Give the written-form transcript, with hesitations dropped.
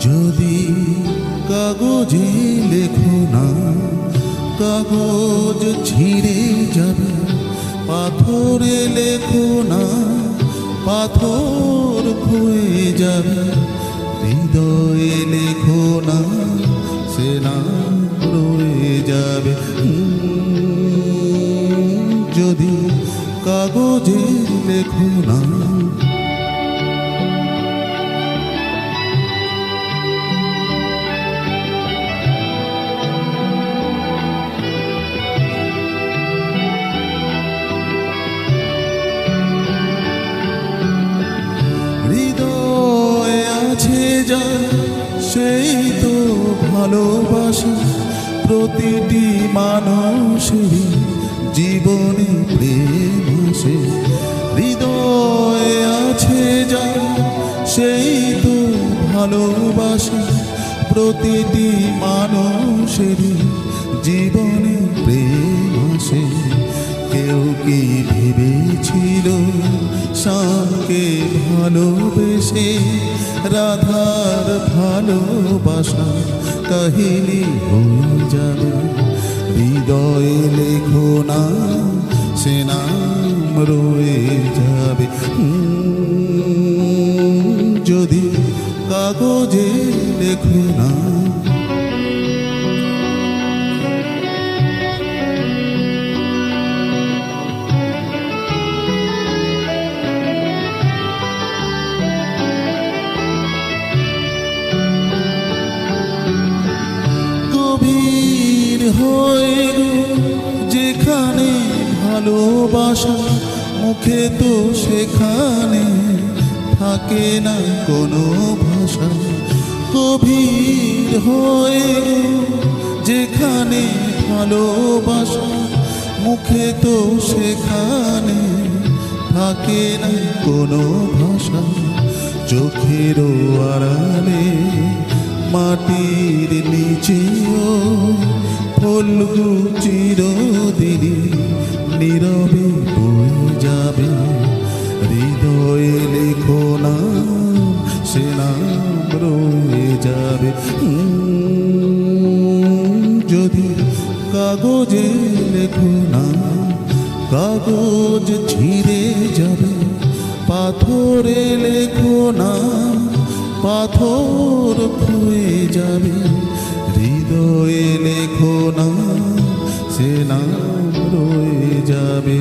যদি কাগজে লেখো না, কাগজ ছিঁড়ে যাবে। পাথরে লেখো না, পাথর ক্ষয়ে যাবে। হৃদয়ে লেখো না, সে নাম রয়ে যাবে। যদি কাগজে লেখো না। হৃদয়ে আছে যা সেই তো ভালোবাসা। প্রতিটি মানুষেরই জীবনে প্রেম আসে। হৃদয়ে আছে যা সেই তো ভালোবাসা। প্রতিটি মানুষেরই জীবনে প্রেম আসে। কেউ কি ভেবেছিল শ্যামকে ভালোবেসে রাধার ভালোবাসা কাহিনী হয়ে যাবে। হৃদয়ে লেখো না, সে নাম রয়ে যাবে। যদি কাগজে লেখো না। গভীর হয়ে যেখানে ভালোবাসা, মুখে তো সেখানে থাকে না কোনো ভাষা। গভীর হয়ে যেখানে ভালোবাসা, মুখে তো সেখানে থাকে না কোনো ভাষা। চোখেরও আড়ালে মাটির নিচেও ফলগু চিরদিনই নীরবে বয়ে যাবে। হৃদয়ে লেখো না, সে নাম রয়ে যাবে। যদি কাগজে লেখো না, কাগজ ছিঁড়ে যাবে। পাথরে লেখো না, পাথর ক্ষয়ে যাবে। হৃদয়ে লেখো না, সে নাম রয়ে যাবে।